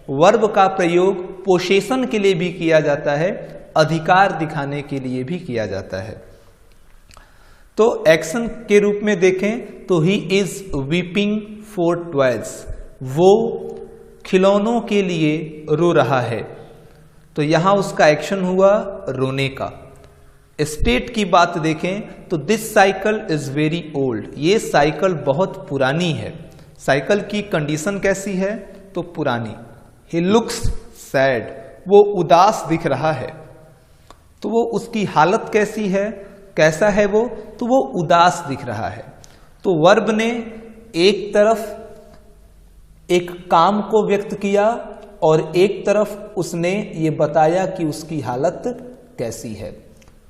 Verb का प्रयोग possession के लिए भी किया जाता है, अधिकार दिखाने के लिए भी किया जाता है। तो एक्शन के रूप में देखें तो he is weeping for toys, वो खिलौनों के लिए रो रहा है। तो यहां उसका एक्शन हुआ रोने का। स्टेट की बात देखें तो this cycle is very old, ये साइकिल बहुत पुरानी है। साइकिल की कंडीशन कैसी है? तो पुरानी। ही लुक्स सैड, वो उदास दिख रहा है। तो वो उसकी हालत कैसी है, कैसा है वो? तो वो उदास दिख रहा है। तो वर्ब ने एक तरफ एक काम को व्यक्त किया और एक तरफ उसने ये बताया कि उसकी हालत कैसी है।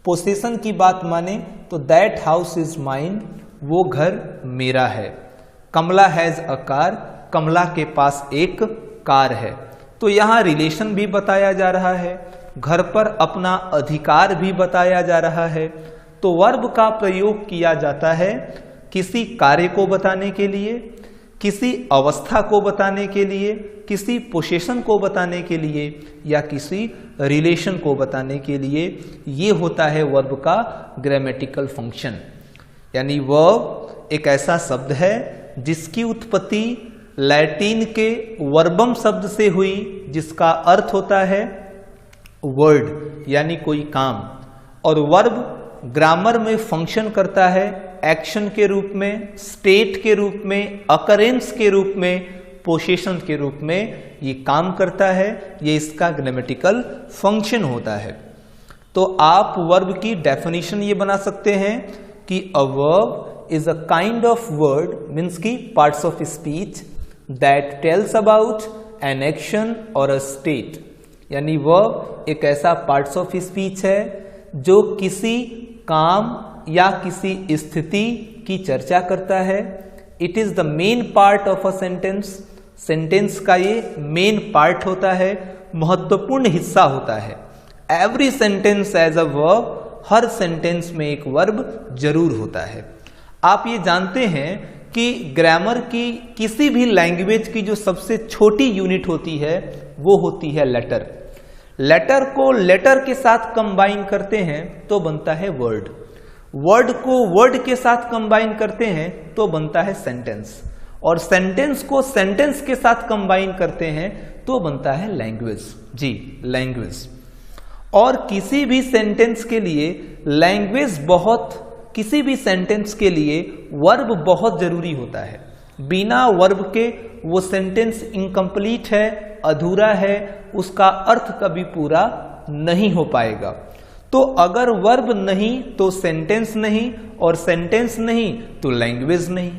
पोसेशन की बात माने तो दैट हाउस इज माइन, वो घर मेरा है। कमला हैज अ कार, कमला के पास एक कार है। तो यहाँ रिलेशन भी बताया जा रहा है, घर पर अपना अधिकार भी बताया जा रहा है। तो वर्ब का प्रयोग किया जाता है किसी कार्य को बताने के लिए, किसी अवस्था को बताने के लिए, किसी पोसेशन को बताने के लिए या किसी रिलेशन को बताने के लिए। ये होता है वर्ब का ग्रामेटिकल फंक्शन। यानी वर्ब एक ऐसा शब्द है जिसकी उत्पत्ति लैटिन के वर्बम शब्द से हुई, जिसका अर्थ होता है वर्ड यानी कोई काम। और वर्ब ग्रामर में फंक्शन करता है एक्शन के रूप में, स्टेट के रूप में, अकरेंस के रूप में, पोसेशन के रूप में ये काम करता है। ये इसका ग्रामेटिकल फंक्शन होता है। तो आप वर्ब की डेफिनेशन ये बना सकते हैं कि a verb is a kind of word, means की parts of speech that tells about an action और अ स्टेट। यानी वर्ब एक ऐसा पार्ट्स ऑफ स्पीच है जो किसी काम या किसी स्थिति की चर्चा करता है। It is the main part of a sentence, sentence का ये मेन पार्ट होता है, महत्वपूर्ण हिस्सा होता है। Every sentence as a verb, हर सेंटेंस में एक वर्ब जरूर होता है। आप ये जानते हैं कि ग्रामर की किसी भी लैंग्वेज की जो सबसे छोटी यूनिट होती है वो होती है लेटर। लेटर को लेटर के साथ कंबाइन करते हैं तो बनता है वर्ड, वर्ड को वर्ड के साथ कंबाइन करते हैं तो बनता है सेंटेंस, और सेंटेंस को सेंटेंस के साथ कंबाइन करते हैं तो बनता है लैंग्वेज। जी, लैंग्वेज। और किसी भी सेंटेंस के लिए लैंग्वेज बहुत, किसी भी सेंटेंस के लिए वर्ब बहुत जरूरी होता है। बिना वर्ब के वो सेंटेंस इनकम्प्लीट है, अधूरा है, उसका अर्थ कभी पूरा नहीं हो पाएगा। तो अगर वर्ब नहीं तो सेंटेंस नहीं, और सेंटेंस नहीं तो लैंग्वेज नहीं।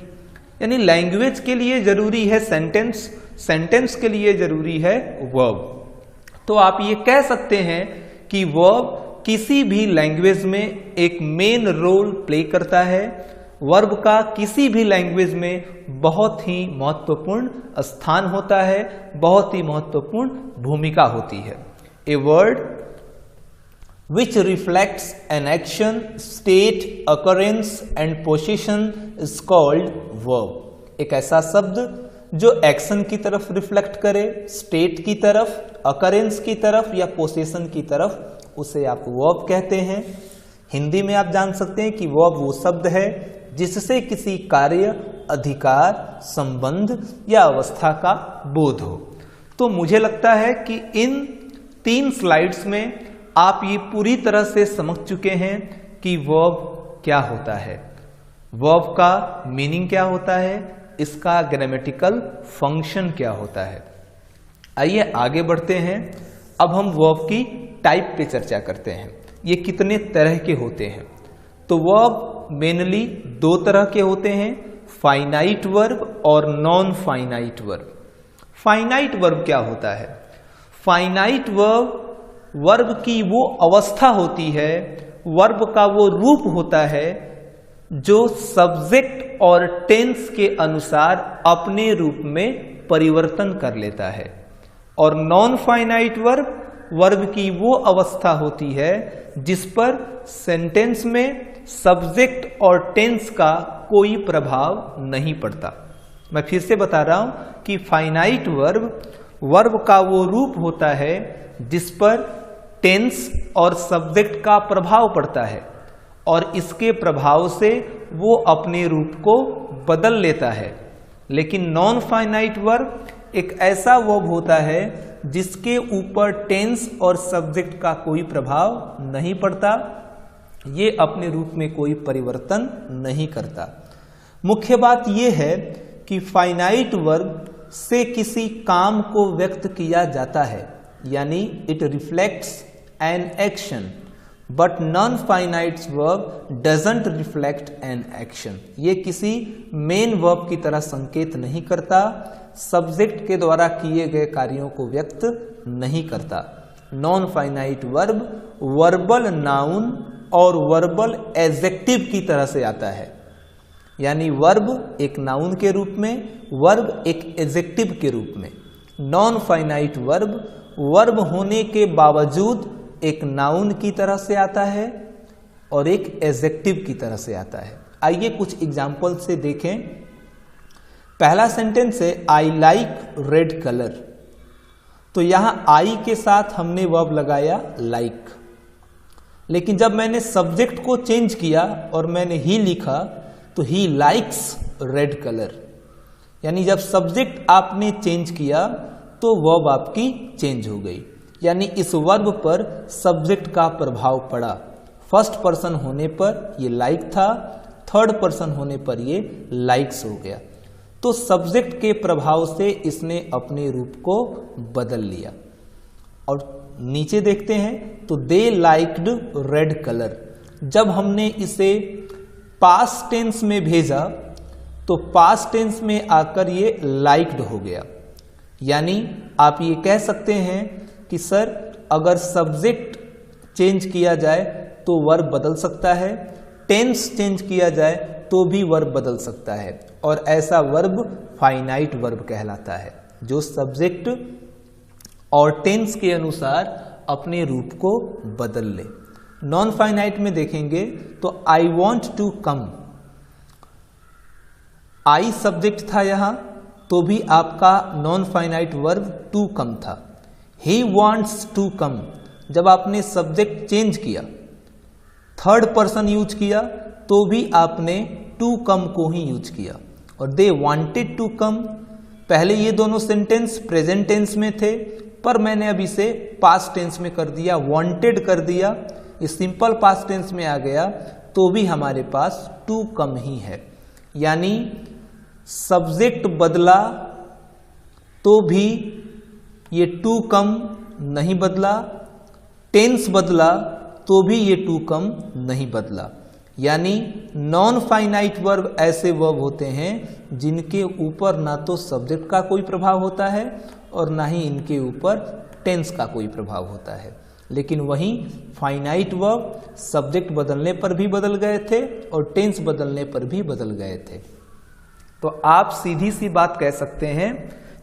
यानी लैंग्वेज के लिए जरूरी है सेंटेंस, सेंटेंस के लिए जरूरी है वर्ब। तो आप ये कह सकते हैं कि वर्ब किसी भी लैंग्वेज में एक मेन रोल प्ले करता है। वर्ब का किसी भी लैंग्वेज में बहुत ही महत्वपूर्ण स्थान होता है, बहुत ही महत्वपूर्ण भूमिका होती है। A word which reflects an action, state, occurrence and position is called verb. एक ऐसा शब्द जो एक्शन की तरफ रिफ्लेक्ट करे, स्टेट की तरफ, occurrence की तरफ या पोजीशन की तरफ, उसे आप वर्ब कहते हैं। हिंदी में आप जान सकते हैं कि वर्ब वो शब्द है जिससे किसी कार्य, अधिकार, संबंध या अवस्था का बोध हो। तो मुझे लगता है कि इन 3 स्लाइड्स में आप ये पूरी तरह से समझ चुके हैं कि वर्ब क्या होता है, वर्ब का मीनिंग क्या होता है, इसका ग्रामेटिकल फंक्शन क्या होता है। आइए आगे बढ़ते हैं। अब हम वर्ब की टाइप पे चर्चा करते हैं, ये कितने तरह के होते हैं। तो वर्ब मेनली 2 तरह के होते हैं, फाइनाइट वर्ब और non finite verb. Finite verb क्या होता है? फाइनाइट वर्ब वर्ब की वो अवस्था होती है, वर्ब का वो रूप होता है जो सब्जेक्ट और टेंस के अनुसार अपने रूप में परिवर्तन कर लेता है। और नॉन फाइनाइट वर्ब की वो अवस्था होती है जिस पर सेंटेंस में सब्जेक्ट और टेंस का कोई प्रभाव नहीं पड़ता। मैं फिर से बता रहा हूं कि फाइनाइट वर्ब वर्ब का वो रूप होता है जिस पर टेंस और सब्जेक्ट का प्रभाव पड़ता है और इसके प्रभाव से वो अपने रूप को बदल लेता है। लेकिन नॉन फाइनाइट वर्ब एक ऐसा वर्ब होता है जिसके ऊपर टेंस और सब्जेक्ट का कोई प्रभाव नहीं पड़ता, ये अपने रूप में कोई परिवर्तन नहीं करता। मुख्य बात यह है कि फाइनाइट वर्ब से किसी काम को व्यक्त किया जाता है, यानी it reflects an action, but non finite verb doesn't reflect an action. ये किसी मेन वर्ब की तरह संकेत नहीं करता, सब्जेक्ट के द्वारा किए गए कार्यों को व्यक्त नहीं करता। Non finite verb verbal noun और वर्बल एडजेक्टिव की तरह से आता है, यानी वर्ब एक नाउन के रूप में, वर्ब एक एडजेक्टिव के रूप में। नॉन फाइनाइट वर्ब वर्ब होने के बावजूद एक नाउन की तरह से आता है और एक एडजेक्टिव की तरह से आता है। आइए कुछ एग्जाम्पल से देखें। पहला सेंटेंस है आई लाइक रेड कलर, तो यहां आई के साथ हमने वर्ब लगाया लाइक, लेकिन जब मैंने सब्जेक्ट को चेंज किया और मैंने ही लिखा तो ही लाइक्स रेड कलर, यानी जब सब्जेक्ट आपने चेंज किया तो वर्ब आपकी चेंज हो गई, यानी इस वर्ब पर सब्जेक्ट का प्रभाव पड़ा। फर्स्ट पर्सन होने पर ये लाइक था, थर्ड पर्सन होने पर ये लाइक्स हो गया। तो सब्जेक्ट के प्रभाव से इसने अपने रूप को बदल लिया। और नीचे देखते हैं तो दे लाइक्ड रेड कलर, जब हमने इसे पास्ट टेंस में भेजा तो पास्ट टेंस में आकर ये लाइक्ड हो गया। यानी आप ये कह सकते हैं कि सर अगर सब्जेक्ट चेंज किया जाए तो वर्ब बदल सकता है, टेंस चेंज किया जाए तो भी वर्ब बदल सकता है, और ऐसा वर्ब फाइनाइट वर्ब कहलाता है जो सब्जेक्ट और टेंस के अनुसार अपने रूप को बदल ले। नॉन फाइनाइट में देखेंगे तो I want to come, I subject था यहां तो भी आपका non finite verb to come था। ही वॉन्ट्स टू कम, जब आपने सब्जेक्ट चेंज किया, थर्ड पर्सन यूज किया तो भी आपने टू कम को ही यूज किया। और दे वांटेड टू कम, पहले ये दोनों सेंटेंस प्रेजेंट टेंस में थे पर मैंने अब इसे पास्ट टेंस में कर दिया, वांटेड कर दिया, ये सिंपल पास्ट टेंस में आ गया तो भी हमारे पास टू कम ही है। यानी सब्जेक्ट बदला तो भी ये टू कम नहीं बदला, टेंस बदला तो भी ये टू कम नहीं बदला। यानी नॉन फाइनाइट वर्ब ऐसे वर्ब होते हैं जिनके ऊपर ना तो सब्जेक्ट का कोई प्रभाव होता है और ना ही इनके ऊपर टेंस का कोई प्रभाव होता है। लेकिन वहीं फाइनाइट वर्ब सब्जेक्ट बदलने पर भी बदल गए थे और टेंस बदलने पर भी बदल गए थे। तो आप सीधी सी बात कह सकते हैं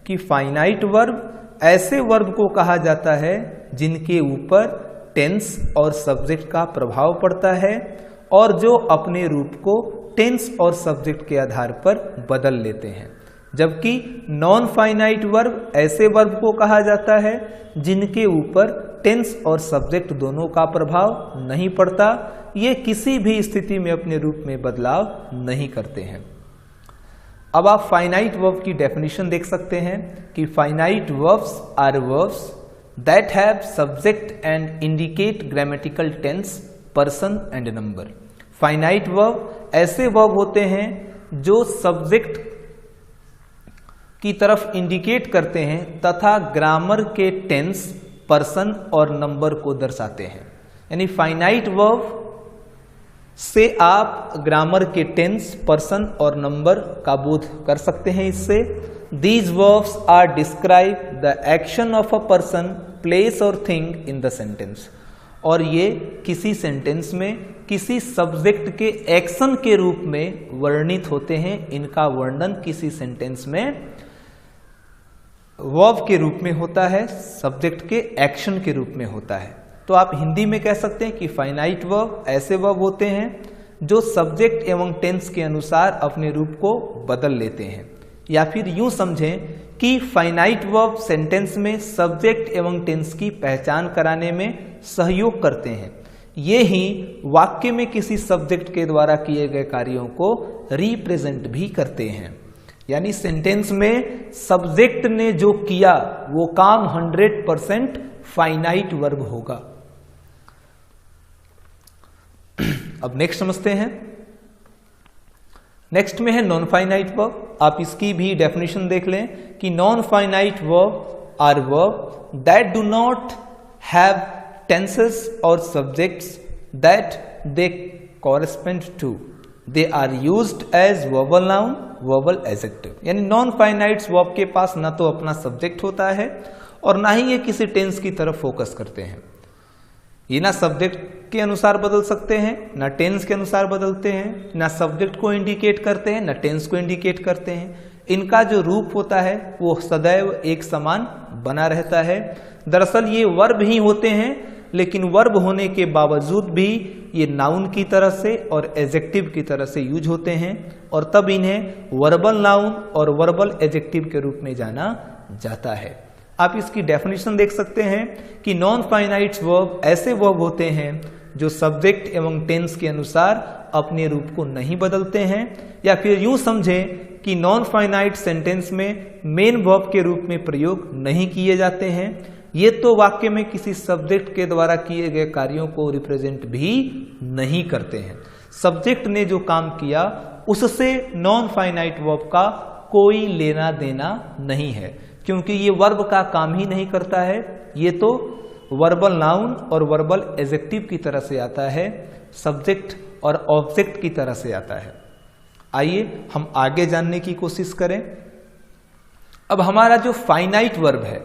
कि फाइनाइट वर्ब ऐसे वर्ब को कहा जाता है जिनके ऊपर टेंस और सब्जेक्ट का प्रभाव पड़ता है और जो अपने रूप को टेंस और सब्जेक्ट के आधार पर बदल लेते हैं। जबकि नॉन फाइनाइट वर्ब ऐसे वर्ब को कहा जाता है जिनके ऊपर टेंस और सब्जेक्ट दोनों का प्रभाव नहीं पड़ता, ये किसी भी स्थिति में अपने रूप में बदलाव नहीं करते हैं। अब आप फाइनाइट वर्ब की डेफिनेशन देख सकते हैं कि finite verbs are verbs that have subject and indicate grammatical tense, person and number. Finite verb ऐसे वर्ब होते हैं जो सब्जेक्ट की तरफ इंडिकेट करते हैं तथा ग्रामर के टेंस, पर्सन और नंबर को दर्शाते हैं। यानी फाइनाइट वर्ब से आप ग्रामर के टेंस, पर्सन और नंबर का बोध कर सकते हैं। इससे these verbs are describe the action of a person, place और थिंग इन द सेंटेंस। और ये किसी सेंटेंस में किसी सब्जेक्ट के एक्शन के रूप में वर्णित होते हैं। इनका वर्णन किसी सेंटेंस में वर्ब के रूप में होता है, सब्जेक्ट के एक्शन के रूप में होता है। तो आप हिंदी में कह सकते हैं कि फाइनाइट वर्ब ऐसे वर्ब होते हैं जो सब्जेक्ट एवं टेंस के अनुसार अपने रूप को बदल लेते हैं। या फिर यूं समझें कि फाइनाइट वर्ब सेंटेंस में सब्जेक्ट एवं टेंस की पहचान कराने में सहयोग करते हैं। ये ही वाक्य में किसी सब्जेक्ट के द्वारा किए गए कार्यों को रिप्रेजेंट भी करते हैं। यानी सेंटेंस में सब्जेक्ट ने जो किया वो काम 100% फाइनाइट वर्ब होगा। अब नेक्स्ट समझते हैं। नेक्स्ट में है नॉन फाइनाइट वर्ब। आप इसकी भी डेफिनेशन देख लें कि non finite verb are verb that do not have tenses और subjects that they correspond to, they are used as verbal noun, verbal adjective. यानी नॉन फाइनाइट वर्ब के पास ना तो अपना सब्जेक्ट होता है और ना ही ये किसी टेंस की तरफ फोकस करते हैं। ये ना सब्जेक्ट के अनुसार बदल सकते हैं, ना टेंस के अनुसार बदलते हैं, ना सब्जेक्ट को इंडिकेट करते हैं, ना टेंस को इंडिकेट करते हैं। इनका जो रूप होता है वो सदैव एक समान बना रहता है। दरअसल ये वर्ब ही होते हैं, लेकिन वर्ब होने के बावजूद भी ये नाउन की तरह से और एडजेक्टिव की तरह से यूज होते हैं और तब इन्हें वर्बल नाउन और वर्बल एडजेक्टिव के रूप में जाना जाता है। आप इसकी डेफिनेशन देख सकते हैं कि नॉन फाइनाइट वर्ब ऐसे वर्ब होते हैं जो सब्जेक्ट एवं टेंस के अनुसार अपने रूप को नहीं बदलते हैं, या फिर यूं समझें कि नॉन फाइनाइट सेंटेंस में मेन वर्ब के रूप में प्रयोग नहीं किए जाते हैं। ये तो वाक्य में किसी सब्जेक्ट के द्वारा किए गए कार्यों को रिप्रेजेंट भी नहीं करते हैं। सब्जेक्ट ने जो काम किया उससे नॉन फाइनाइट वर्ब का कोई लेना देना नहीं है, क्योंकि ये वर्ब का काम ही नहीं करता है। ये तो वर्बल नाउन और वर्बल एडजेक्टिव की तरह से आता है, सब्जेक्ट और ऑब्जेक्ट की तरह से आता है। आइए हम आगे जानने की कोशिश करें। अब हमारा जो फाइनाइट वर्ब है,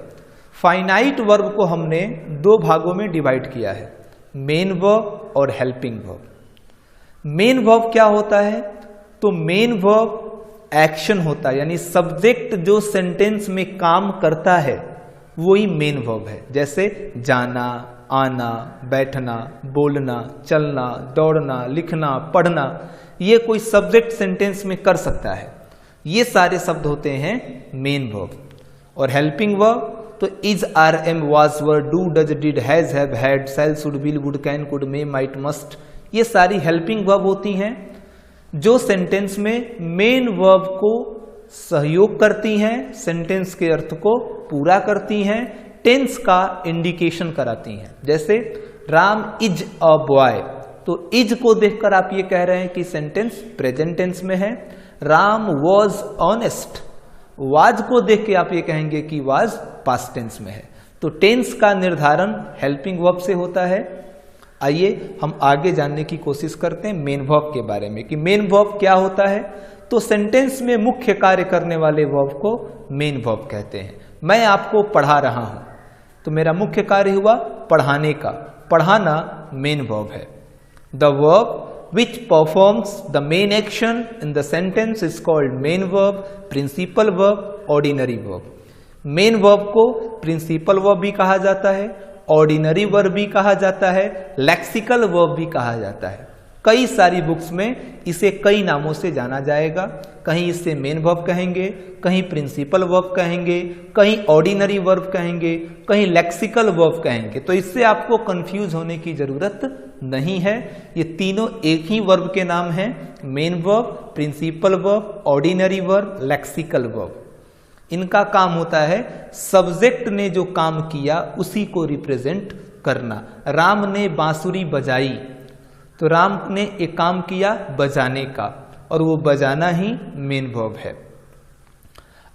फाइनाइट वर्ब को हमने दो भागों में डिवाइड किया है, मेन वर्ब और हेल्पिंग वर्ब। मेन वर्ब क्या होता है? तो मेन वर्ब एक्शन होता है, यानी सब्जेक्ट जो सेंटेंस में काम करता है वही मेन वर्ब है। जैसे जाना, आना, बैठना, बोलना, चलना, दौड़ना, लिखना, पढ़ना, ये कोई सब्जेक्ट सेंटेंस में कर सकता है। ये सारे शब्द होते हैं मेन वर्ब। और हेल्पिंग वर्ब तो is, are, am, was, were, do, does, did, has, have, had, shall, should, will, would, can, could, may, might, must, ये सारी हेल्पिंग वर्ब होती हैं जो सेंटेंस में मेन वर्ब को सहयोग करती हैं, सेंटेंस के अर्थ को पूरा करती हैं, टेंस का इंडिकेशन कराती हैं। जैसे राम इज अ बॉय, तो इज को देखकर आप ये कह रहे हैं कि सेंटेंस प्रेजेंट टेंस में है। राम वॉज ऑनेस्ट, वाज को देख के आप ये कहेंगे कि वाज पास्ट टेंस में है। तो टेंस का निर्धारण हेल्पिंग वर्ब से होता है। आइए हम आगे जानने की कोशिश करते हैं मेन वर्ब के बारे में कि मेन वर्ब क्या होता है। तो सेंटेंस में मुख्य कार्य करने वाले वर्ब को मेन वर्ब कहते हैं। मैं आपको पढ़ा रहा हूं, तो मेरा मुख्य कार्य हुआ पढ़ाने का, पढ़ाना मेन वर्ब है। The verb which performs the main action in the sentence is called main verb, principal verb, ordinary verb. Main verb को प्रिंसिपल वर्ब भी कहा जाता है, ऑर्डिनरी वर्ब भी कहा जाता है, लेक्सिकल वर्ब भी कहा जाता है। कई सारी बुक्स में इसे कई नामों से जाना जाएगा। कहीं इसे मेन वर्ब कहेंगे, कहीं प्रिंसिपल वर्ब कहेंगे, कहीं ऑर्डिनरी वर्ब कहेंगे, कहीं लेक्सिकल वर्ब कहेंगे। तो इससे आपको कंफ्यूज होने की जरूरत नहीं है। ये तीनों एक ही वर्ब के नाम हैं, main verb, principal verb, ordinary verb, lexical verb. इनका काम होता है सब्जेक्ट ने जो काम किया उसी को रिप्रेजेंट करना। राम ने बांसुरी बजाई, तो राम ने एक काम किया बजाने का, और वो बजाना ही मेन वर्ब है।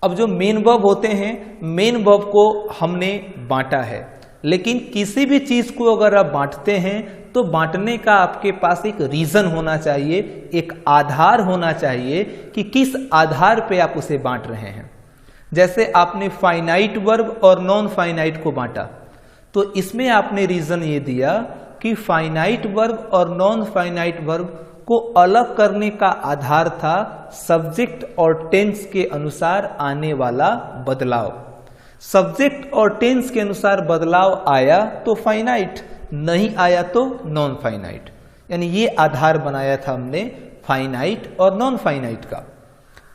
अब जो मेन वर्ब होते हैं, मेन वर्ब को हमने बांटा है, लेकिन किसी भी चीज को अगर आप बांटते हैं तो बांटने का आपके पास एक रीजन होना चाहिए, एक आधार होना चाहिए कि किस आधार पे आप उसे बांट रहे हैं। जैसे आपने फाइनाइट वर्ब और नॉन फाइनाइट को बांटा, तो इसमें आपने रीजन ये दिया कि फाइनाइट वर्ब और नॉन फाइनाइट वर्ब को अलग करने का आधार था सब्जेक्ट और टेंस के अनुसार आने वाला बदलाव। सब्जेक्ट और टेंस के अनुसार बदलाव आया तो फाइनाइट, नहीं आया तो नॉन फाइनाइट। यानी ये आधार बनाया था हमने फाइनाइट और नॉन फाइनाइट का।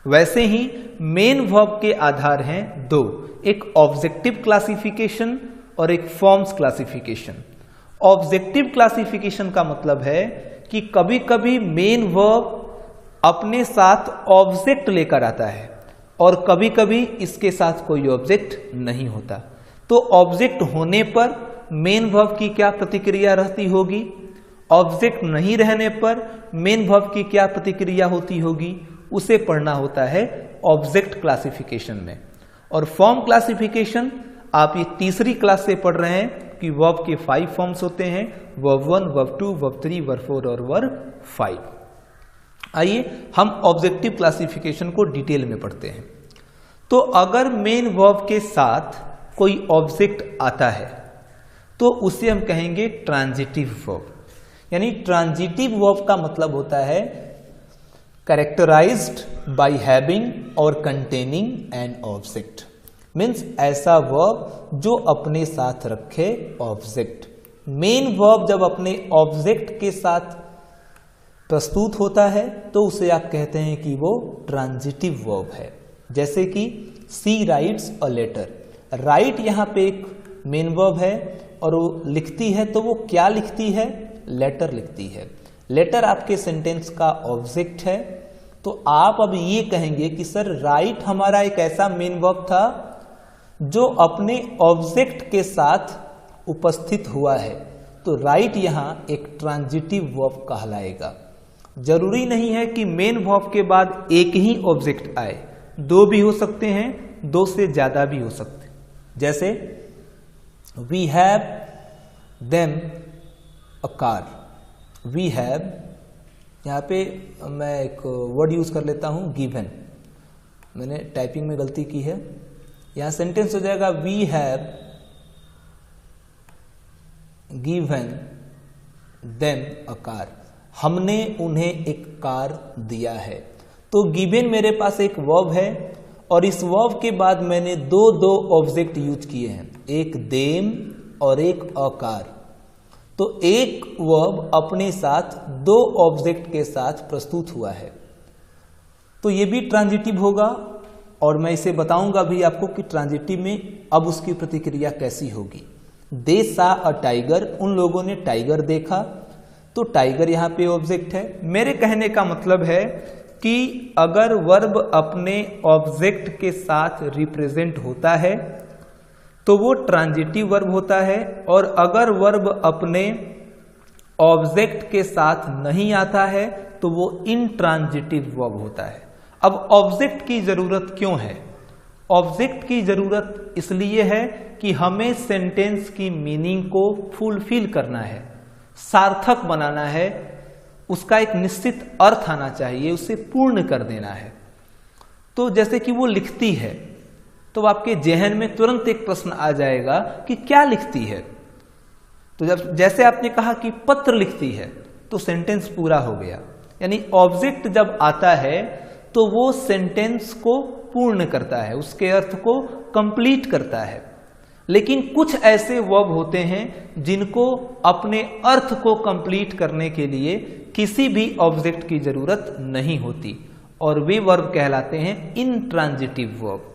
वैसे ही मेन वर्ब के आधार हैं दो, एक ऑब्जेक्टिव क्लासिफिकेशन और एक फॉर्म्स क्लासिफिकेशन। ऑब्जेक्टिव क्लासिफिकेशन का मतलब है कि कभी कभी मेन वर्ब अपने साथ ऑब्जेक्ट लेकर आता है और कभी कभी इसके साथ कोई ऑब्जेक्ट नहीं होता। तो ऑब्जेक्ट होने पर मेन वर्ब की क्या प्रतिक्रिया रहती होगी, ऑब्जेक्ट नहीं रहने पर मेन वर्ब की क्या प्रतिक्रिया होती होगी, उसे पढ़ना होता है ऑब्जेक्ट क्लासिफिकेशन में। और फॉर्म क्लासिफिकेशन आप ये तीसरी क्लास से पढ़ रहे हैं कि वर्ब के 5 फॉर्म्स होते हैं, वर्ब 1, वर्ब 2, वर्ब 3, वर्ब 4 और वर्ब 5। आइए हम ऑब्जेक्टिव क्लासिफिकेशन को डिटेल में पढ़ते हैं। तो अगर मेन वर्ब के साथ कोई ऑब्जेक्ट आता है तो उसे हम कहेंगे ट्रांजिटिव वर्ब। यानी ट्रांजिटिव वर्ब का मतलब होता है कैरेक्टराइज्ड बाय हैविंग और कंटेनिंग एन ऑब्जेक्ट। मीन्स ऐसा वर्ब जो अपने साथ रखे ऑब्जेक्ट। मेन वर्ब जब अपने ऑब्जेक्ट के साथ प्रस्तुत होता है तो उसे आप कहते हैं कि वो ट्रांजिटिव वर्ब है। जैसे कि सी राइट्स अ लेटर। राइट यहाँ पे एक मेन वर्ब है और वो लिखती है, तो वो क्या लिखती है, लेटर लिखती है। लेटर आपके सेंटेंस का ऑब्जेक्ट है। तो आप अब ये कहेंगे कि सर राइट हमारा एक ऐसा मेन वर्ब था जो अपने ऑब्जेक्ट के साथ उपस्थित हुआ है, तो राइट यहाँ एक ट्रांजिटिव वर्ब कहलाएगा। जरूरी नहीं है कि मेन वर्ब के बाद एक ही ऑब्जेक्ट आए, दो भी हो सकते हैं, दो से ज्यादा भी हो सकते हैं। जैसे we have them a car. We have, यहाँ पे मैं एक वर्ड यूज कर लेता हूं गिवन, मैंने टाइपिंग में गलती की है। यहां सेंटेंस हो जाएगा we have given them a car. हमने उन्हें एक कार दिया है। तो गिवन मेरे पास एक वर्ब है और इस वर्ब के बाद मैंने दो ऑब्जेक्ट यूज किए हैं, एक देम और एक अ कार। तो एक वर्ब अपने साथ दो ऑब्जेक्ट के साथ प्रस्तुत हुआ है, तो ये भी ट्रांजिटिव होगा। और मैं इसे बताऊंगा भी आपको कि ट्रांजिटिव में अब उसकी प्रतिक्रिया कैसी होगी। दे सा अ टाइगर, उन लोगों ने टाइगर देखा, तो टाइगर यहाँ पे ऑब्जेक्ट है। मेरे कहने का मतलब है कि अगर वर्ब अपने ऑब्जेक्ट के साथ रिप्रेजेंट होता है तो वो ट्रांजिटिव वर्ब होता है, और अगर वर्ब अपने ऑब्जेक्ट के साथ नहीं आता है तो वो इनट्रांजिटिव वर्ब होता है। अब ऑब्जेक्ट की जरूरत क्यों है? ऑब्जेक्ट की जरूरत इसलिए है कि हमें सेंटेंस की मीनिंग को फुलफिल करना है, सार्थक बनाना है, उसका एक निश्चित अर्थ आना चाहिए, उसे पूर्ण कर देना है। तो जैसे कि वो लिखती है, तो आपके जहन में तुरंत एक प्रश्न आ जाएगा कि क्या लिखती है। तो जब जैसे आपने कहा कि पत्र लिखती है, तो सेंटेंस पूरा हो गया। यानी ऑब्जेक्ट जब आता है तो वो सेंटेंस को पूर्ण करता है, उसके अर्थ को कंप्लीट करता है। लेकिन कुछ ऐसे वर्ब होते हैं जिनको अपने अर्थ को कंप्लीट करने के लिए किसी भी ऑब्जेक्ट की जरूरत नहीं होती, और वे वर्ब कहलाते हैं इनट्रांजिटिव वर्ब।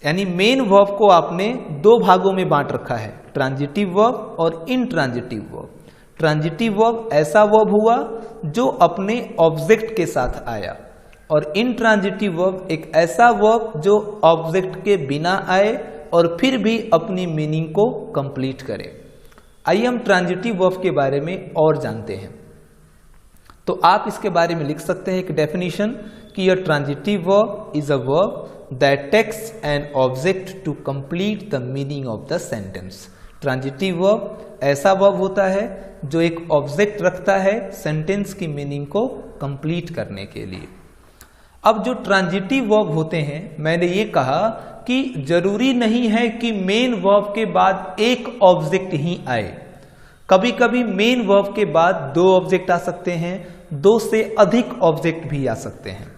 यानी मेन वर्ब को आपने दो भागों में बांट रखा है, ट्रांजिटिव वर्ब और इनट्रांजिटिव वर्ब। ट्रांजिटिव वर्ब ऐसा वर्ब हुआ जो अपने ऑब्जेक्ट के साथ आया, और इनट्रांजिटिव वर्ब एक ऐसा वर्ब जो ऑब्जेक्ट के बिना आए और फिर भी अपनी मीनिंग को कंप्लीट करे। आइए हम ट्रांजिटिव वर्ब के बारे में और जानते हैं। तो आप इसके बारे में लिख सकते हैं एक डेफिनेशन कि a transitive verb is a verb that takes an object to complete the meaning of the sentence. Transitive verb ऐसा वर्ब होता है जो एक ऑब्जेक्ट रखता है सेंटेंस की मीनिंग को कंप्लीट करने के लिए। अब जो ट्रांजिटिव वर्ब होते हैं, मैंने ये कहा कि जरूरी नहीं है कि मेन वर्ब के बाद एक ऑब्जेक्ट ही आए। कभी कभी मेन वर्ब के बाद दो ऑब्जेक्ट आ सकते हैं, दो से अधिक ऑब्जेक्ट भी आ सकते हैं।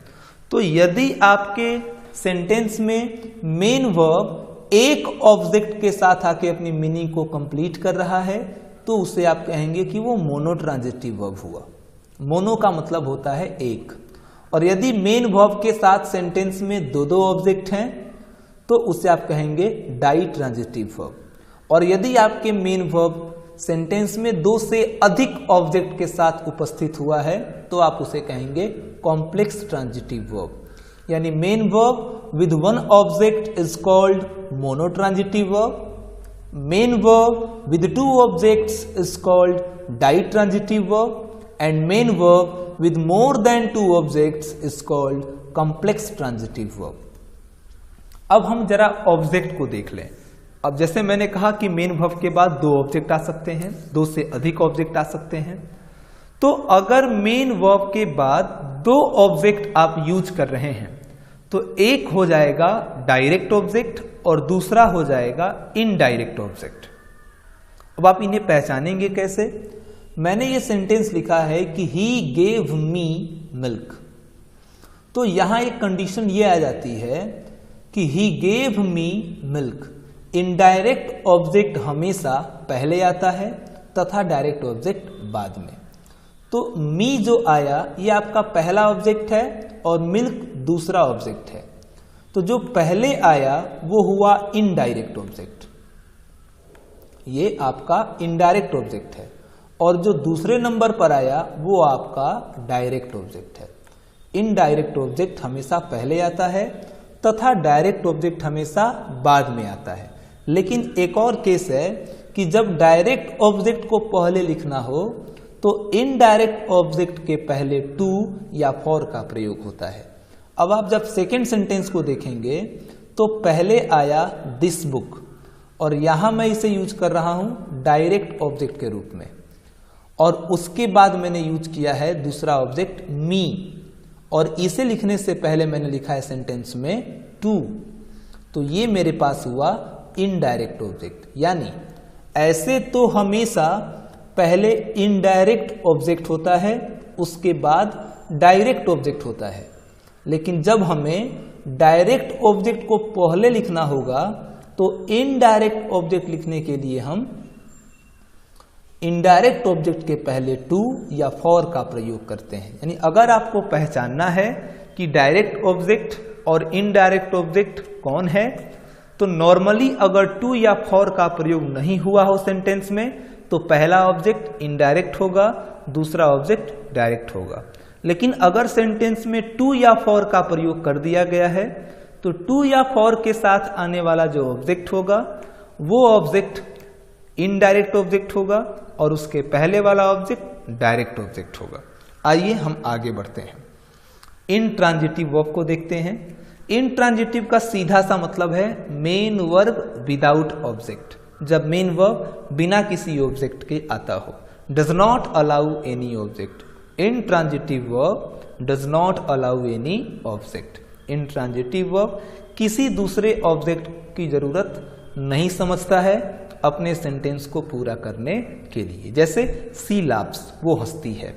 तो यदि आपके सेंटेंस में मेन वर्ब एक ऑब्जेक्ट के साथ आके अपनी मीनिंग को कंप्लीट कर रहा है तो उसे आप कहेंगे कि वो मोनोट्रांजिटिव वर्ब हुआ। मोनो का मतलब होता है एक, और यदि मेन वर्ब के साथ सेंटेंस में दो दो ऑब्जेक्ट हैं तो उसे आप कहेंगे डाई ट्रांजिटिव वर्ब। और यदि आपके मेन वर्ब सेंटेंस में दो से अधिक ऑब्जेक्ट के साथ उपस्थित हुआ है तो आप उसे कहेंगे कॉम्प्लेक्स ट्रांजिटिव वर्ब। यानी main verb with one object is called monotransitive verb, main verb with two objects is called ditransitive verb and main verb with more than two objects is called complex transitive verb। अब हम जरा object को देख लें। अब जैसे मैंने कहा कि मेन वर्ब के बाद दो ऑब्जेक्ट आ सकते हैं, दो से अधिक ऑब्जेक्ट आ सकते हैं। तो अगर मेन वर्ब के बाद दो ऑब्जेक्ट आप यूज कर रहे हैं तो एक हो जाएगा डायरेक्ट ऑब्जेक्ट और दूसरा हो जाएगा इनडायरेक्ट ऑब्जेक्ट। अब आप इन्हें पहचानेंगे कैसे? मैंने ये सेंटेंस लिखा है कि ही गेव मी मिल्क, तो यहां एक कंडीशन ये आ जाती है कि he gave me milk. Indirect object हमेशा पहले आता है तथा डायरेक्ट ऑब्जेक्ट बाद में। तो मी जो आया ये आपका पहला ऑब्जेक्ट है और मिल्क दूसरा ऑब्जेक्ट है। तो जो पहले आया वो हुआ इनडायरेक्ट ऑब्जेक्ट, ये आपका इनडायरेक्ट ऑब्जेक्ट है, और जो दूसरे नंबर पर आया वो आपका डायरेक्ट ऑब्जेक्ट है। इनडायरेक्ट ऑब्जेक्ट हमेशा पहले आता है तथा डायरेक्ट ऑब्जेक्ट हमेशा बाद में आता है। लेकिन एक और केस है कि जब डायरेक्ट ऑब्जेक्ट को पहले लिखना हो तो इनडायरेक्ट ऑब्जेक्ट के पहले टू या फॉर का प्रयोग होता है। अब आप जब सेकेंड सेंटेंस को देखेंगे तो पहले आया दिस बुक, और यहां मैं इसे यूज कर रहा हूं डायरेक्ट ऑब्जेक्ट के रूप में, और उसके बाद मैंने यूज किया है दूसरा ऑब्जेक्ट मी, और इसे लिखने से पहले मैंने लिखा है सेंटेंस में टू। तो ये मेरे पास हुआ इनडायरेक्ट ऑब्जेक्ट। यानी ऐसे तो हमेशा पहले इनडायरेक्ट ऑब्जेक्ट होता है, उसके बाद डायरेक्ट ऑब्जेक्ट होता है। लेकिन जब हमें डायरेक्ट ऑब्जेक्ट को पहले लिखना होगा तो इनडायरेक्ट ऑब्जेक्ट लिखने के लिए हम इनडायरेक्ट ऑब्जेक्ट के पहले टू या फॉर का प्रयोग करते हैं। यानी अगर आपको पहचानना है कि डायरेक्ट ऑब्जेक्ट और इनडायरेक्ट ऑब्जेक्ट कौन है, तो नॉर्मली अगर टू या फॉर का प्रयोग नहीं हुआ हो सेंटेंस में तो पहला ऑब्जेक्ट इनडायरेक्ट होगा, दूसरा ऑब्जेक्ट डायरेक्ट होगा। लेकिन अगर सेंटेंस में टू या फॉर का प्रयोग कर दिया गया है तो टू या फॉर के साथ आने वाला जो ऑब्जेक्ट होगा वो ऑब्जेक्ट इनडायरेक्ट ऑब्जेक्ट होगा और उसके पहले वाला ऑब्जेक्ट डायरेक्ट ऑब्जेक्ट होगा। आइए हम आगे बढ़ते हैं, इनट्रांजिटिव वर्ब को देखते हैं। इनट्रांजिटिव का सीधा सा मतलब है मेन वर्ब विदाउट ऑब्जेक्ट, जब मेन वर्ब बिना किसी ऑब्जेक्ट के आता हो। Does not allow any object. Intransitive verb does not allow any object. Intransitive verb किसी दूसरे ऑब्जेक्ट की जरूरत नहीं समझता है अपने सेंटेंस को पूरा करने के लिए। जैसे सी लाफ्स, वो हंसती है।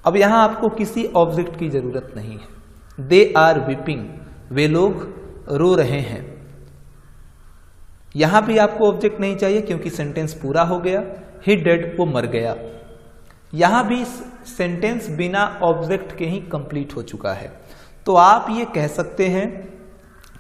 अब यहां आपको किसी ऑब्जेक्ट की जरूरत नहीं है। दे आर वीपिंग, वे लोग रो रहे हैं। यहां भी आपको ऑब्जेक्ट नहीं चाहिए क्योंकि सेंटेंस पूरा हो गया। ही डेड, वो मर गया। यहां भी सेंटेंस बिना ऑब्जेक्ट के ही कंप्लीट हो चुका है। तो आप ये कह सकते हैं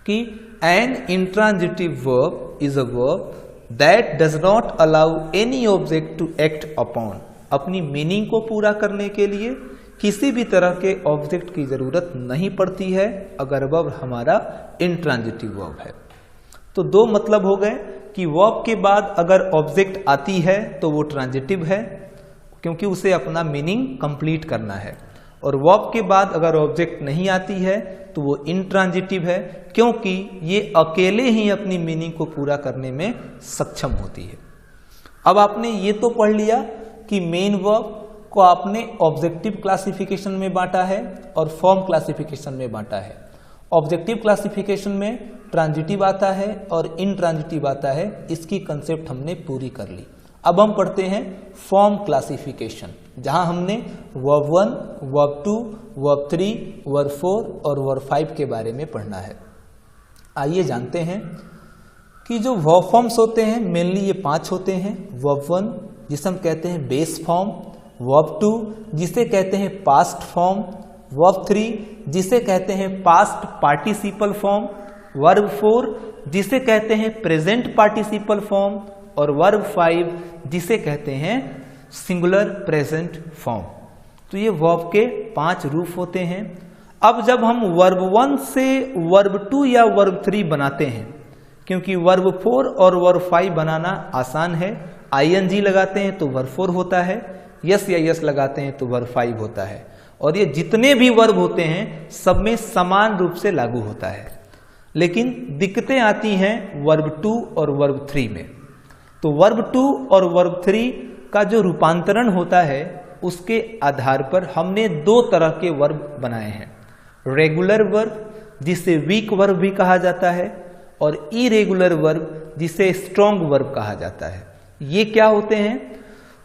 कि an intransitive verb is a verb that does not allow any object to act upon. अपनी मीनिंग को पूरा करने के लिए किसी भी तरह के ऑब्जेक्ट की जरूरत नहीं पड़ती है अगर वर्ब हमारा इंट्रांजिटिव वर्ब है। तो दो मतलब हो गए कि वर्ब के बाद अगर ऑब्जेक्ट आती है तो वो ट्रांजिटिव है क्योंकि उसे अपना मीनिंग कंप्लीट करना है, और वर्ब के बाद अगर ऑब्जेक्ट नहीं आती है तो वो इनट्रांजिटिव है क्योंकि ये अकेले ही अपनी मीनिंग को पूरा करने में सक्षम होती है। अब आपने ये तो पढ़ लिया कि मेन वर्ब को आपने ऑब्जेक्टिव क्लासिफिकेशन में बांटा है और फॉर्म क्लासिफिकेशन में बांटा है। ऑब्जेक्टिव क्लासिफिकेशन में ट्रांजिटिव आता है और इनट्रांजिटिव आता है, इसकी कंसेप्ट हमने पूरी कर ली। अब हम पढ़ते हैं फॉर्म क्लासिफिकेशन, जहां हमने वर्ब 1, वर्ब 2, वर्ब 3, वर्ब 4 और वर्ब 5 के बारे में पढ़ना है। आइए जानते हैं कि जो वर्ब फॉर्म्स होते हैं मेनली ये 5 होते हैं। वर्ब 1 जिसे हम कहते हैं बेस फॉर्म, वर्ब 2 जिसे कहते हैं पास्ट फॉर्म, वर्ब 3 जिसे कहते हैं पास्ट पार्टिसिपल फॉर्म, वर्ब 4 जिसे कहते हैं प्रेजेंट पार्टिसिपल फॉर्म और वर्ब 5 जिसे कहते हैं सिंगुलर प्रेजेंट फॉर्म। तो ये वर्ब के 5 रूप होते हैं। अब जब हम वर्ब 1 से वर्ब 2 या वर्ब 3 बनाते हैं, क्योंकि वर्ब 4 और वर्ब 5 बनाना आसान है, ing लगाते हैं तो वर्ब 4 होता है, यस या यस लगाते हैं तो वर्ब 5 होता है, और ये जितने भी वर्ब होते हैं सब में समान रूप से लागू होता है। लेकिन दिक्कतें आती हैं वर्ब 2 और वर्ब 3 में। तो वर्ब 2 और वर्ब 3 का जो रूपांतरण होता है उसके आधार पर हमने 2 तरह के वर्ब बनाए हैं, रेगुलर वर्ब जिसे वीक वर्ब भी कहा जाता है और इरेगुलर वर्ब जिसे स्ट्रॉन्ग वर्ब कहा जाता है। ये क्या होते हैं?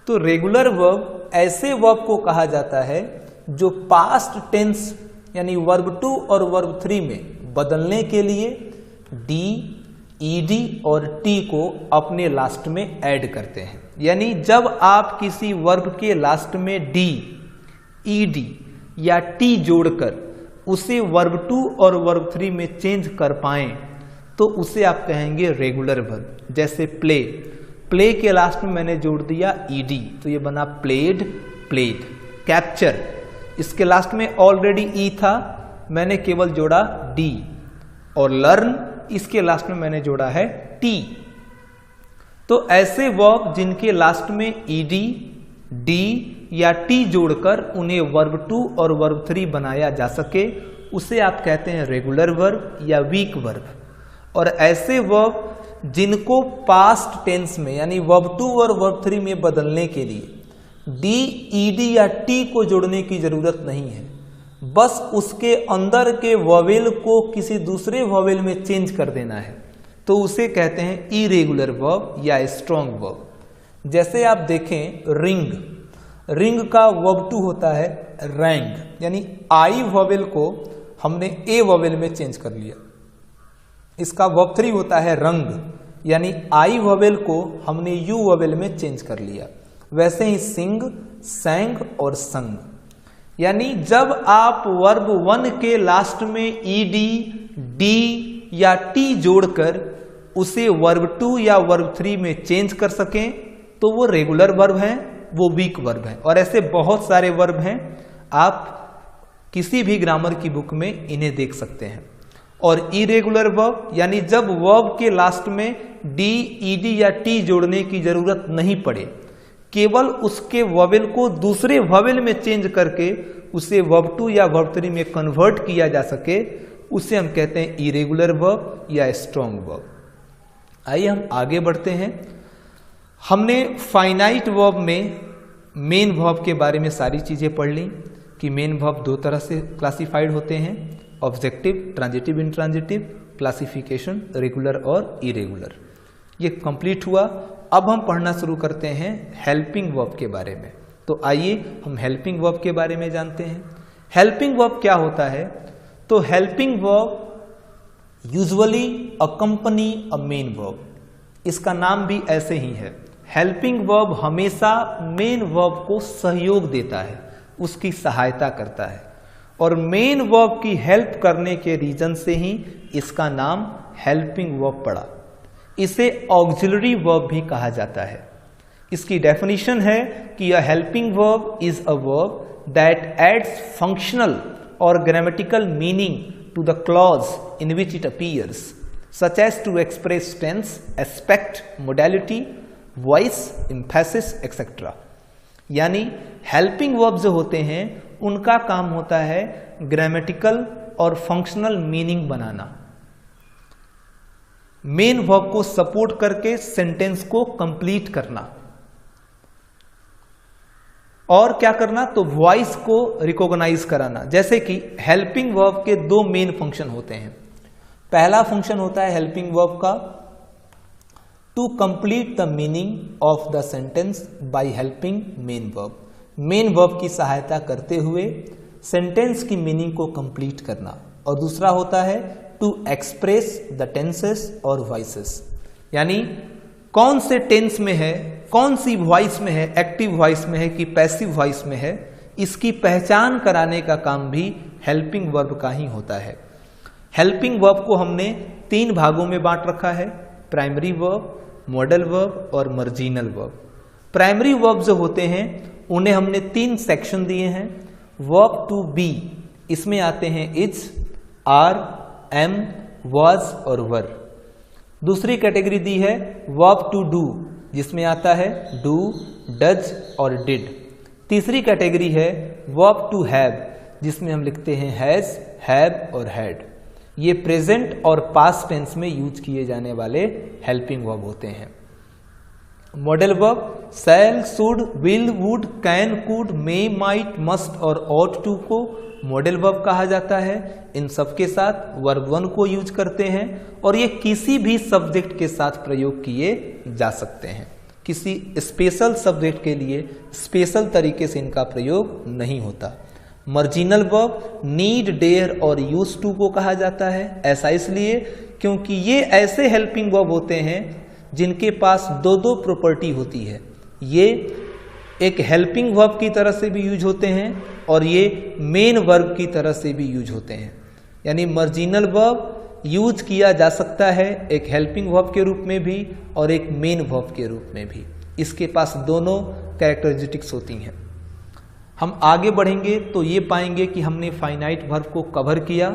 तो रेगुलर वर्ब ऐसे वर्ब को कहा जाता है जो पास्ट टेंस यानी वर्ब 2 और वर्ब 3 में बदलने के लिए डी, ईडी और टी को अपने लास्ट में ऐड करते हैं। यानी जब आप किसी वर्ब के लास्ट में डी, ईडी या टी जोड़कर उसे वर्ब 2 और वर्ब 3 में चेंज कर पाएं तो उसे आप कहेंगे रेगुलर वर्ब। जैसे प्ले, प्ले के लास्ट में मैंने जोड़ दिया ईडी तो ये बना प्लेड, प्लेड। कैप्चर, इसके लास्ट में ऑलरेडी ई था, मैंने केवल जोड़ा डी, और लर्न इसके लास्ट में मैंने जोड़ा है टी। तो ऐसे वर्ब जिनके लास्ट में ईडी, डी या टी जोड़कर उन्हें वर्ब 2 और वर्ब 3 बनाया जा सके उसे आप कहते हैं रेगुलर वर्ब या वीक वर्ब। और ऐसे वर्ब जिनको पास्ट टेंस में यानी वर्ब 2 और वर्ब 3 में बदलने के लिए डी, ईडी या टी को जोड़ने की जरूरत नहीं है, बस उसके अंदर के वॉवेल को किसी दूसरे वॉवेल में चेंज कर देना है, तो उसे कहते हैं इरेगुलर वर्ब या स्ट्रॉन्ग वर्ब। जैसे आप देखें रिंग, रिंग का वर्ब 2 होता है रैंग, यानी आई वॉवेल को हमने ए वॉवेल में चेंज कर लिया। इसका वर्ब 3 होता है रंग, यानी आई वॉवेल को हमने यू वॉवेल में चेंज कर लिया। वैसे ही सिंग, सैंग और संग, यानी जब आप वर्ब 1 के लास्ट में ईडी, डी या टी जोड़कर उसे वर्ब 2 या वर्ब 3 में चेंज कर सकें तो वो रेगुलर वर्ब हैं, वो वीक वर्ब हैं। और ऐसे बहुत सारे वर्ब हैं, आप किसी भी ग्रामर की बुक में इन्हें देख सकते हैं। और इरेगुलर वर्ब यानी जब वर्ब के लास्ट में डी, ईडी या टी जोड़ने की जरूरत नहीं पड़े, केवल उसके वॉवेल को दूसरे वॉवेल में चेंज करके उसे वर्ब 2 या वर्ब 3 में कन्वर्ट किया जा सके, उसे हम कहते हैं इरेगुलर वर्ब या स्ट्रॉन्ग वर्ब। आइए हम आगे बढ़ते हैं। हमने फाइनाइट वर्ब में मेन वर्ब के बारे में सारी चीज़ें पढ़ ली कि मेन वर्ब 2 तरह से क्लासिफाइड होते हैं, objective, transitive, intransitive, classification regular और इरेगुलर। ये कंप्लीट हुआ। अब हम पढ़ना शुरू करते हैं हेल्पिंग वर्ब के बारे में। तो आइए हम हेल्पिंग वर्ब के बारे में जानते हैं। हेल्पिंग वर्ब क्या होता है? तो हेल्पिंग वर्ब यूजुअली अकम्पनी अ मेन वर्ब, इसका नाम भी ऐसे ही है। हेल्पिंग वर्ब हमेशा मेन वर्ब को सहयोग देता है, उसकी सहायता करता है, और मेन वर्ब की हेल्प करने के रीजन से ही इसका नाम हेल्पिंग वर्ब पड़ा। इसे ऑक्सिलरी वर्ब भी कहा जाता है। इसकी डेफिनेशन है कि a helping verb is a verb that aids functional और grammatical meaning to the clause in which it appears, such as to express tense, aspect, modality, voice, emphasis etcetera. यानी helping verb जो होते हैं उनका काम होता है ग्रामेटिकल और फंक्शनल मीनिंग बनाना, मेन वर्ब को सपोर्ट करके सेंटेंस को कंप्लीट करना, और क्या करना? तो वॉइस को रिकॉग्नाइज कराना। जैसे कि हेल्पिंग वर्ब के 2 मेन फंक्शन होते हैं। पहला फंक्शन होता है हेल्पिंग वर्ब का to complete the meaning of the sentence by helping main verb, main verb की सहायता करते हुए सेंटेंस की मीनिंग को कंप्लीट करना। और दूसरा होता है टू एक्सप्रेस द टेंसेस और वॉइसेस, यानी कौन से टेंस में है, कौन सी वॉइस में है, एक्टिव वॉइस में है कि पैसिव वॉइस में है, इसकी पहचान कराने का काम भी हेल्पिंग वर्ब का ही होता है। हेल्पिंग वर्ब को हमने 3 भागों में बांट रखा है, प्राइमरी वर्ब, मॉडल वर्ब और मार्जिनल वर्ब। प्राइमरी वर्ब जो होते हैं उन्हें हमने 3 सेक्शन दिए हैं। वर्ब टू बी, इसमें आते हैं इज, आर, एम, वाज और वर। दूसरी कैटेगरी दी है वर्ब टू डू, जिसमें आता है डू, डज और डिड। तीसरी कैटेगरी है वर्ब टू हैव, जिसमें हम लिखते हैं हैज, हैव और हैड। ये प्रेजेंट और पास्ट टेंस में यूज किए जाने वाले हेल्पिंग वर्ब होते हैं। Modal verb shall, should, will, would, can, could, may, might, must और ऑट टू को मॉडल वर्ब कहा जाता है। इन सब के साथ वर्ब 1 को यूज करते हैं और ये किसी भी सब्जेक्ट के साथ प्रयोग किए जा सकते हैं। किसी स्पेशल सब्जेक्ट के लिए स्पेशल तरीके से इनका प्रयोग नहीं होता। मार्जिनल वर्ब नीड, डेयर और यूज टू को कहा जाता है। ऐसा इसलिए क्योंकि ये ऐसे हेल्पिंग वर्ब होते हैं जिनके पास 2 प्रॉपर्टी होती है। ये एक हेल्पिंग वर्ब की तरह से भी यूज होते हैं और ये मेन वर्ब की तरह से भी यूज होते हैं। यानी मार्जिनल वर्ब यूज किया जा सकता है एक हेल्पिंग वर्ब के रूप में भी और एक मेन वर्ब के रूप में भी। इसके पास दोनों कैरेक्टरिस्टिक्स होती हैं। हम आगे बढ़ेंगे तो ये पाएंगे कि हमने फाइनाइट वर्ब को कवर किया।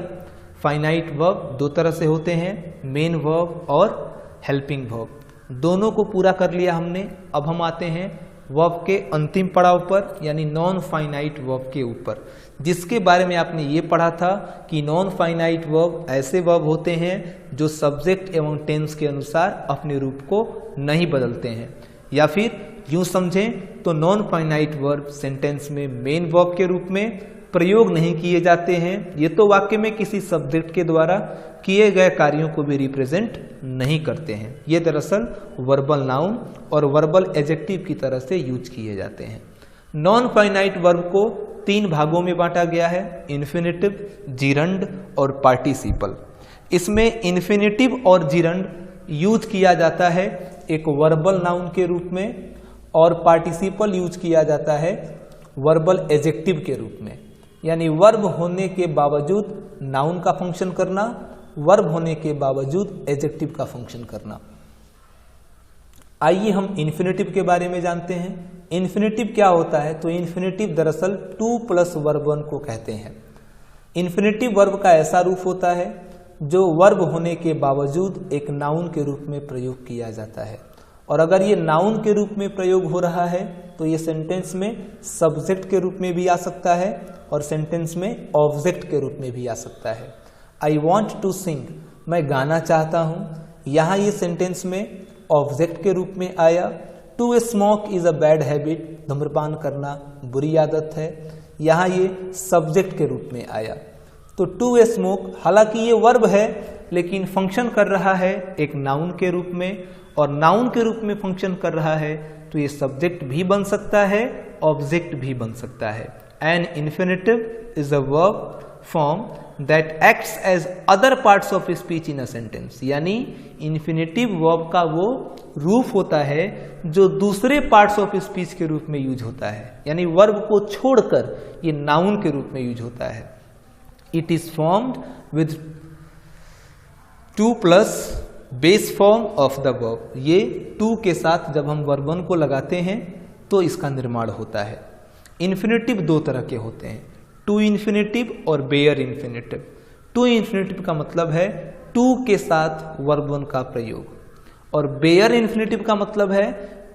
फाइनाइट वर्ब 2 तरह से होते हैं, मेन वर्ब और हेल्पिंग वर्ब। दोनों को पूरा कर लिया हमने। अब हम आते हैं वर्ब के अंतिम पड़ाव पर, यानी नॉन फाइनाइट वर्ब के ऊपर, जिसके बारे में आपने ये पढ़ा था कि नॉन फाइनाइट वर्ब ऐसे वर्ब होते हैं जो सब्जेक्ट एवं टेंस के अनुसार अपने रूप को नहीं बदलते हैं। या फिर यूं समझें तो नॉन फाइनाइट वर्ब सेंटेंस में मेन वर्ब के रूप में प्रयोग नहीं किए जाते हैं। ये तो वाक्य में किसी सब्जेक्ट के द्वारा किए गए कार्यों को भी रिप्रेजेंट नहीं करते हैं। ये दरअसल वर्बल नाउन और वर्बल एडजेक्टिव की तरह से यूज किए जाते हैं। नॉन फाइनाइट वर्ब को 3 भागों में बांटा गया है, इन्फिनेटिव, जिरंड और पार्टिसिपल। इसमें इन्फिनेटिव और जिरंड यूज किया जाता है एक वर्बल नाउन के रूप में और पार्टिसिपल यूज किया जाता है वर्बल एडजेक्टिव के रूप में। यानी वर्ब होने के बावजूद नाउन का फंक्शन करना, वर्ब होने के बावजूद एडजेक्टिव का फंक्शन करना। आइए हम इन्फिनेटिव के बारे में जानते हैं। इन्फिनेटिव क्या होता है? तो इन्फिनेटिव दरअसल 2 + वर्ब 1 को कहते हैं। इन्फिनेटिव वर्ब का ऐसा रूप होता है जो वर्ब होने के बावजूद एक नाउन के रूप में प्रयोग किया जाता है। और अगर ये नाउन के रूप में प्रयोग हो रहा है तो ये सेंटेंस में सब्जेक्ट के रूप में भी आ सकता है और सेंटेंस में ऑब्जेक्ट के रूप में भी आ सकता है। आई वॉन्ट टू सिंग, मैं गाना चाहता हूँ, यहाँ ये सेंटेंस में ऑब्जेक्ट के रूप में आया। To smoke is a bad habit, धूम्रपान करना बुरी आदत है, यहाँ ये सब्जेक्ट के रूप में आया। तो टू स्मोक हालांकि ये वर्ब है लेकिन फंक्शन कर रहा है एक नाउन के रूप में, और नाउन के रूप में फंक्शन कर रहा है तो ये सब्जेक्ट भी बन सकता है, ऑब्जेक्ट भी बन सकता है। An infinitive is a verb form that acts as other parts of speech in a sentence. यानी इन्फिनेटिव वर्ब का वो रूप होता है जो दूसरे पार्ट्स ऑफ स्पीच के रूप में यूज होता है, यानी वर्ब को छोड़कर ये नाउन के रूप में यूज होता है। It is formed with 2 + base form of the verb. ये 2 के साथ जब हम वर्ब 1 को लगाते हैं तो इसका निर्माण होता है। इन्फिनेटिव 2 तरह के होते हैं, टू इन्फिनेटिव और बेयर इन्फिनेटिव। टू इन्फिनेटिव का मतलब है 2 के साथ वर्ब 1 का प्रयोग, और बेयर इन्फिनेटिव का मतलब है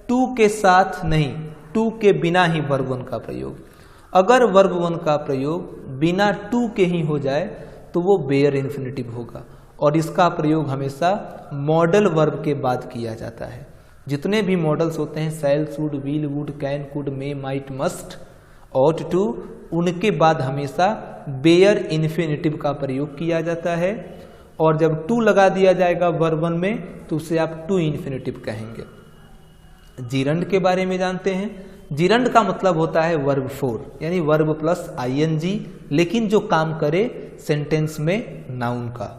2 के साथ नहीं, 2 के बिना ही वर्ब 1 का प्रयोग। अगर वर्ब 1 का प्रयोग बिना 2 के ही हो जाए तो वो बेयर इन्फिनेटिव होगा, और इसका प्रयोग हमेशा मॉडल वर्ब के बाद किया जाता है। जितने भी मॉडल्स होते हैं, shall, should, will, would, can, could, may, might, must, ought to, उनके बाद हमेशा बेयर इन्फिनेटिव का प्रयोग किया जाता है। और जब 2 लगा दिया जाएगा वर्ब 1 में तो उसे आप टू इन्फिनेटिव कहेंगे। जिरंड के बारे में जानते हैं। जिरंड का मतलब होता है वर्ब 4, यानी वर्ब प्लस ing, लेकिन जो काम करे सेंटेंस में नाउन का।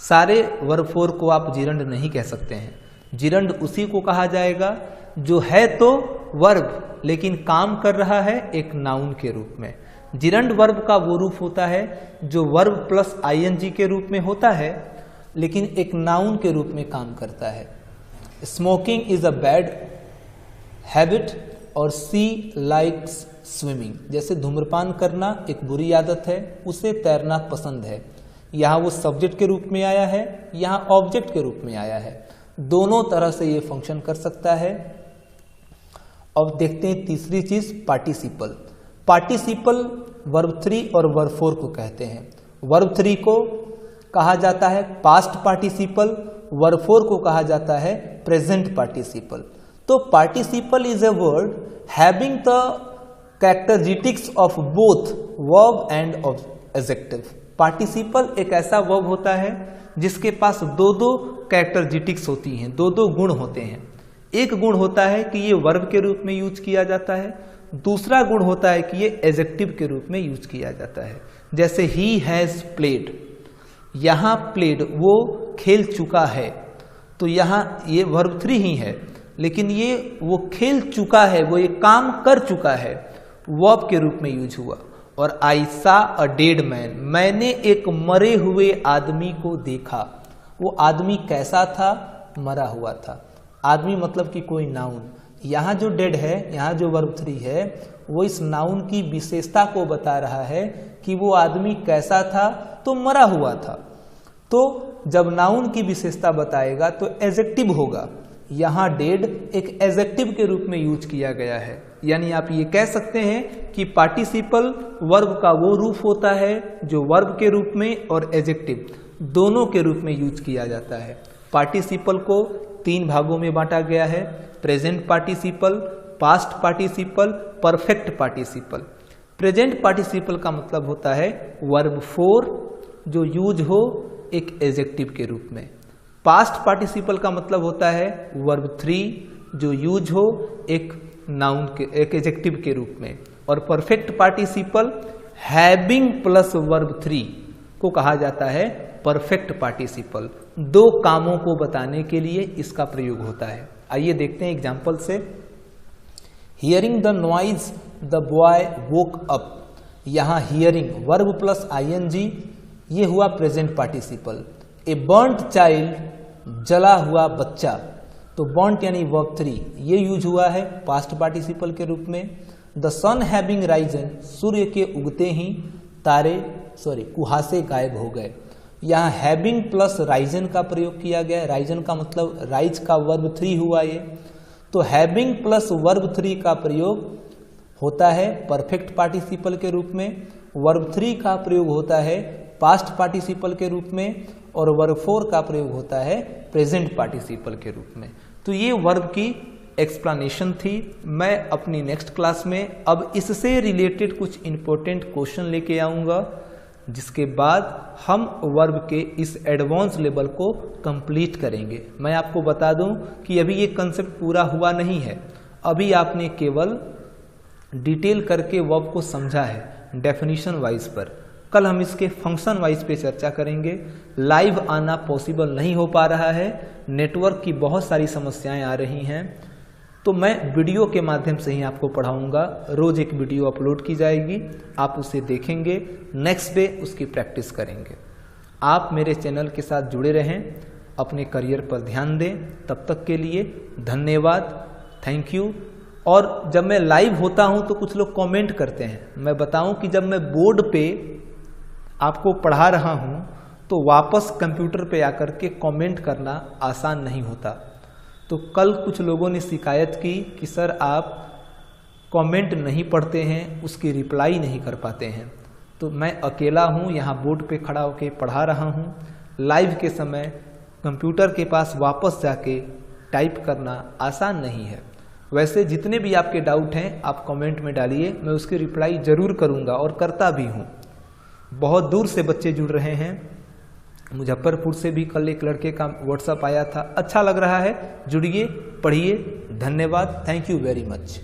सारे वर्ब 4 को आप जिरंड नहीं कह सकते हैं। जिरंड उसी को कहा जाएगा जो है तो वर्ब लेकिन काम कर रहा है एक नाउन के रूप में। जिरंड वर्ब का वो रूप होता है जो वर्ब प्लस आईएनजी के रूप में होता है लेकिन एक नाउन के रूप में काम करता है। Smoking is a bad habit और सी लाइक्स स्विमिंग, जैसे धूम्रपान करना एक बुरी आदत है, उसे तैरना पसंद है। यहाँ वो सब्जेक्ट के रूप में आया है, यहाँ ऑब्जेक्ट के रूप में आया है। दोनों तरह से ये फंक्शन कर सकता है। अब देखते हैं तीसरी चीज पार्टिसिपल। पार्टिसिपल वर्ब 3 और वर्ब 4 को कहते हैं। वर्ब 3 को कहा जाता है पास्ट पार्टिसिपल, वर्ब 4 को कहा जाता है प्रेजेंट पार्टिसिपल। तो participle is a word having the characteristics of both verb and adjective. Participle एक ऐसा वर्ब होता है जिसके पास दो कैरेक्टरिस्टिक्स होती हैं, दो गुण होते हैं। एक गुण होता है कि ये वर्ब के रूप में यूज किया जाता है, दूसरा गुण होता है कि ये एडजेक्टिव के रूप में यूज किया जाता है। जैसे ही हैज प्लेड, यहाँ प्लेड वो खेल चुका है, तो यहाँ ये वर्ब 3 ही है लेकिन ये वो खेल चुका है, वो ये काम कर चुका है, वर्ब के रूप में यूज हुआ। और आई सा अ डेड मैन, मैंने एक मरे हुए आदमी को देखा। वो आदमी कैसा था? मरा हुआ था। आदमी मतलब कि कोई नाउन। यहाँ जो डेड है, यहाँ जो वर्ब 3 है, वो इस नाउन की विशेषता को बता रहा है कि वो आदमी कैसा था, तो मरा हुआ था। तो जब नाउन की विशेषता बताएगा तो एडजेक्टिव होगा। यहाँ डेड एक एडजेक्टिव के रूप में यूज किया गया है। यानी आप ये कह सकते हैं कि पार्टिसिपल वर्ब का वो रूप होता है जो वर्ब के रूप में और एडजेक्टिव दोनों के रूप में यूज किया जाता है। पार्टिसिपल को 3 भागों में बांटा गया है, present participle, past participle, perfect participle. Present participle का मतलब होता है वर्ब 4 जो यूज हो एक एडजेक्टिव के रूप में। पास्ट पार्टिसिपल का मतलब होता है वर्ब 3 जो यूज हो एक नाउन के, एक एडजेक्टिव के रूप में। और perfect participle having plus verb 3 को कहा जाता है परफेक्ट पार्टिसिपल। 2 कामों को बताने के लिए इसका प्रयोग होता है। आइए देखते हैं एग्जाम्पल से। Hearing the noise the boy woke up, यहाँ हियरिंग वर्ब प्लस आईएनजी, ये हुआ प्रेजेंट पार्टिसिपल। ए बर्न्ट चाइल्ड, जला हुआ बच्चा, तो बर्न्ट यानी वर्ब 3 ये यूज हुआ है पास्ट पार्टिसिपल के रूप में। द सन हैविंग राइजन, सूर्य के उगते ही कुहासे गायब हो गए। यहाँ हैविंग प्लस राइजन का प्रयोग किया गया है। राइजन का मतलब राइज का वर्ब 3 हुआ ये। तो हैविंग प्लस वर्ब 3 का प्रयोग होता है परफेक्ट पार्टिसिपल के रूप में, वर्ब 3 का प्रयोग होता है पास्ट पार्टिसिपल के रूप में, और वर्ब 4 का प्रयोग होता है प्रेजेंट पार्टिसिपल के रूप में। तो ये वर्ब की एक्सप्लेनेशन थी। मैं अपनी नेक्स्ट क्लास में अब इससे रिलेटेड कुछ इंपॉर्टेंट क्वेश्चन लेके आऊँगा, जिसके बाद हम वर्ब के इस एडवांस लेवल को कंप्लीट करेंगे। मैं आपको बता दूं कि अभी ये कंसेप्ट पूरा हुआ नहीं है, अभी आपने केवल डिटेल करके वर्ब को समझा है डेफिनेशन वाइज पर। कल हम इसके फंक्शन वाइज पे चर्चा करेंगे। लाइव आना पॉसिबल नहीं हो पा रहा है, नेटवर्क की बहुत सारी समस्याएं आ रही हैं, तो मैं वीडियो के माध्यम से ही आपको पढ़ाऊंगा। रोज एक वीडियो अपलोड की जाएगी, आप उसे देखेंगे, नेक्स्ट डे उसकी प्रैक्टिस करेंगे। आप मेरे चैनल के साथ जुड़े रहें, अपने करियर पर ध्यान दें। तब तक के लिए धन्यवाद, थैंक यू। और जब मैं लाइव होता हूं तो कुछ लोग कमेंट करते हैं। मैं बताऊं कि जब मैं बोर्ड पे आपको पढ़ा रहा हूं तो वापस कंप्यूटर पे आकर के कमेंट करना आसान नहीं होता। तो कल कुछ लोगों ने शिकायत की कि सर आप कमेंट नहीं पढ़ते हैं, उसकी रिप्लाई नहीं कर पाते हैं। तो मैं अकेला हूं, यहाँ बोर्ड पे खड़ा होकर पढ़ा रहा हूं। लाइव के समय कंप्यूटर के पास वापस जाके टाइप करना आसान नहीं है। वैसे जितने भी आपके डाउट हैं आप कमेंट में डालिए, मैं उसकी रिप्लाई ज़रूर करूँगा और करता भी हूँ। बहुत दूर से बच्चे जुड़ रहे हैं, मुजफ्फरपुर से भी कल एक लड़के का व्हाट्सएप आया था, अच्छा लग रहा है। जुड़िए, पढ़िए। धन्यवाद, थैंक यू वेरी मच।